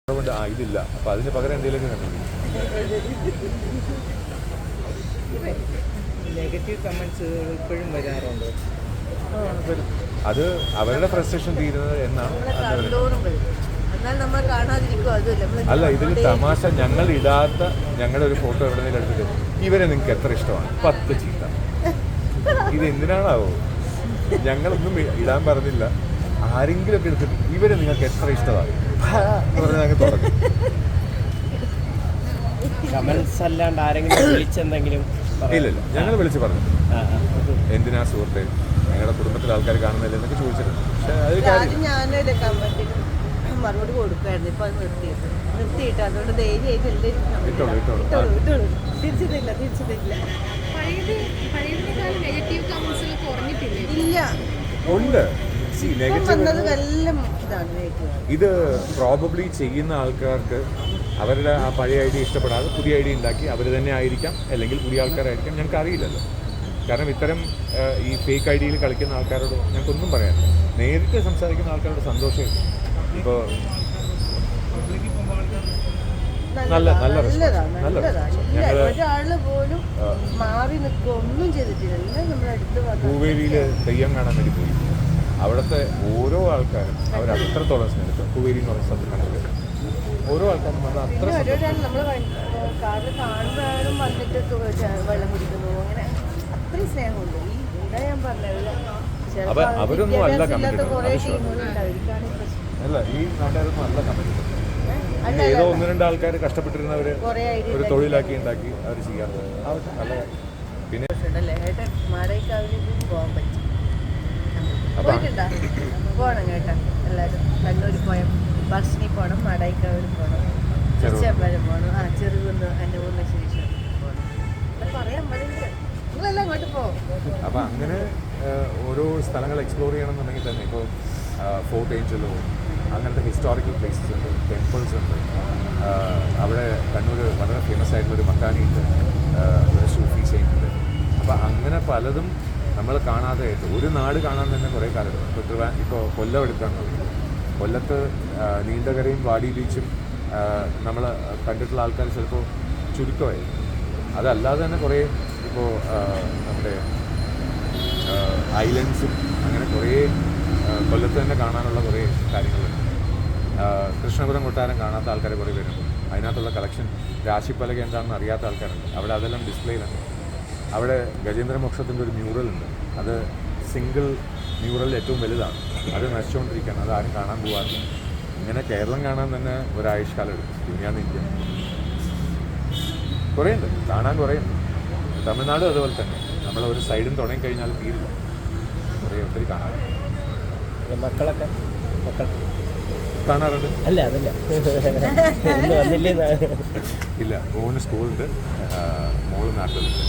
ഇതില്ല. അപ്പം അതിന് പകരം എന്തെങ്കിലുമൊക്കെ കണ്ടു. നെഗറ്റീവ് കമന്റ്സ് ഇപ്പോഴും വരാറുണ്ട്. അത് അവരുടെ ഫ്രസ്ട്രേഷൻ തീരുന്നത് എന്നാണ്. അല്ല, ഇതിൽ തമാശ ഞങ്ങൾ ഇടാത്ത ഞങ്ങളുടെ ഒരു ഫോട്ടോ എവിടെയെങ്കിലും എടുത്തിട്ട് ഇവരെ നിങ്ങൾക്ക് എത്ര ഇഷ്ടമാണ് 10 ചീത്ത. ഇത് എന്തിനാണാവോ? ഞങ്ങളൊന്നും ഇടാൻ പറഞ്ഞില്ല. ആരെങ്കിലും ഒക്കെ എടുത്തിട്ട് ഇവരെ നിങ്ങൾക്ക് എത്ര ഇഷ്ടമാണ് പറഞ്ഞാൽ തുടങ്ങും. കമന്റ്സ് അല്ലാണ്ട് ആരെങ്കിലും വിളിച്ചെന്തെങ്കിലും? ഇല്ലല്ല, ഞങ്ങൾ വിളിച്ച് പറഞ്ഞു എന്തിനാ സുഹൃത്തെ ഞങ്ങളുടെ കുടുംബത്തിലെ ആൾക്കാർ കാണുന്നില്ല എന്നൊക്കെ ചോദിച്ചിട്ടുണ്ട്. പക്ഷേ അത് ഞാനൊരു കമന്റിന് മറുപടി കൊടുക്കുമായിരുന്നു. ഇപ്പൊ അത് നിർത്തിയിട്ട് അതുകൊണ്ട് ധൈര്യമായിട്ട് തിരിച്ചതില്ല ഇല്ല ഉണ്ട്. ഇത് പ്രോബബ്ലി ചെയ്യുന്ന ആൾക്കാർക്ക് അവരുടെ ആ പഴയ ഐഡിയ ഇഷ്ടപ്പെടാതെ പുതിയ ഐഡിയ ഉണ്ടാക്കി അവർ തന്നെ ആയിരിക്കാം, അല്ലെങ്കിൽ പുതിയ ആൾക്കാരായിരിക്കാം, ഞങ്ങൾക്ക് അറിയില്ലല്ലോ. കാരണം ഇത്തരം ഈ ഫേക്ക് ഐഡിയയിൽ കളിക്കുന്ന ആൾക്കാരോട് ഞങ്ങൾക്കൊന്നും പറയാനില്ല. നേരിട്ട് സംസാരിക്കുന്ന ആൾക്കാരോട് സന്തോഷം. ഇപ്പോൾ നല്ല നല്ല ഒരാള് പോലും മാറി നിൽക്കുക ഒന്നും ചെയ്തിട്ടില്ല. പൂവേലിയിൽ തെയ്യം കാണാൻ വേണ്ടി പോയി. അവിടുത്തെ ഓരോ ആൾക്കാരും അവർ അത്രത്തോളം സ്നേഹിക്കും. പൂവേലി എന്ന് പറയുന്ന സ്ഥലത്ത് കണ്ടത് ഓരോ ആൾക്കാരും അത് അത്ര നമ്മൾ കാറിൽ കാണുമ്പോഴും വന്നിട്ട് വെള്ളം കുടിക്കുന്നു. അങ്ങനെ അത്രയും സ്നേഹമുണ്ട്. ഇവിടെ ഞാൻ പറഞ്ഞത് അവരൊന്നും അല്ല കമ്മിറ്റി. അല്ല, ഈ നാട്ടുകാരൊന്നും അല്ല കമ്മിറ്റി. ഏതോ 1-2 ആൾക്കാർ കഷ്ടപ്പെട്ടിരുന്നവര് ഒരു തൊഴിലാക്കി ഉണ്ടാക്കി അവർ ചെയ്യാറ്. നല്ല പിന്നെ പോകാൻ പറ്റും. പോകണം കേട്ടോ എല്ലാവരും. കണ്ണൂർ പോയാൽ ബസ്സിനി പോകണം, മാടായിക്കാവിൽ പോകണം, ചെറുപ്പഴം പോകണം, ചെറുകുന്ന് എൻ്റെ ഊരിന് ശേഷം പോകണം. പറയാൻ പറ്റില്ല, നിങ്ങളെല്ലാം അങ്ങോട്ട് പോകും. അപ്പം അങ്ങനെ ഓരോ സ്ഥലങ്ങൾ എക്സ്പ്ലോർ ചെയ്യണമെന്നുണ്ടെങ്കിൽ തന്നെ ഇപ്പോൾ ഫോർട്ട് ഏഞ്ചലോ അങ്ങനത്തെ ഹിസ്റ്റോറിക്കൽ പ്ലേസസ് ഉണ്ട്, ടെമ്പിൾസ് ഉണ്ട്. അവിടെ കണ്ണൂർ വളരെ ഫേമസ് ആയിട്ടുള്ളൊരു മക്കാനിയുണ്ട്, ഒരു സൂഫി സെയിൻറ്റുണ്ട്. അപ്പോൾ അങ്ങനെ പലതും നമ്മൾ കാണാതെ ഒരു നാട് കാണാൻ തന്നെ കുറേ കാലം. ഇപ്പോൾ കൊല്ലം എടുക്കാന്ന് പറയുന്നത്, കൊല്ലത്ത് നീണ്ടകരയും വാടി ബീച്ചും നമ്മൾ കണ്ടിട്ടുള്ള ആൾക്കാർ ചിലപ്പോൾ ചുരുക്കമായിരിക്കും. അതല്ലാതെ തന്നെ കുറേ ഇപ്പോൾ നമ്മുടെ ഐലൻഡ്സും അങ്ങനെ കുറേ കൊല്ലത്ത് തന്നെ കാണാനുള്ള കുറേ കാര്യങ്ങളുണ്ട്. കൃഷ്ണപുരം കൊട്ടാരം കാണാത്ത ആൾക്കാർ കുറേ പേരുണ്ട്. അതിനകത്തുള്ള കളക്ഷൻ രാശിപ്പലക എന്താണെന്ന് അറിയാത്ത ആൾക്കാരുണ്ട്. അവിടെ അതെല്ലാം ഡിസ്പ്ലേയിലുണ്ട്. അവിടെ ഗജേന്ദ്രമോക്ഷത്തിൻ്റെ ഒരു മ്യൂറലുണ്ട്. അത് സിംഗിൾ മ്യൂറൽ ഏറ്റവും വലുതാണ്. അത് നശിച്ചുകൊണ്ടിരിക്കുകയാണ്. അത് ആരും കാണാൻ പോകാറില്ല. ഇങ്ങനെ കേരളം കാണാൻ തന്നെ ഒരാഴ്ചക്കാലം എടുക്കും. ദുനിയാന്ന് ഇന്ത്യ കുറേ ഉണ്ട്, കാണാൻ കുറേ ഉണ്ട്. തമിഴ്നാടും അതുപോലെ തന്നെ. നമ്മൾ ഒരു സൈഡിൽ തുടങ്ങിക്കഴിഞ്ഞാൽ തീരില്ല, കുറേ ഒത്തിരി കാണാറുണ്ട്. മക്കളൊക്കെ കാണാറുണ്ട്. അല്ല അതല്ല ഇല്ല, മോന് സ്കൂളുണ്ട്, മോള് നാട്ടിലുണ്ട്.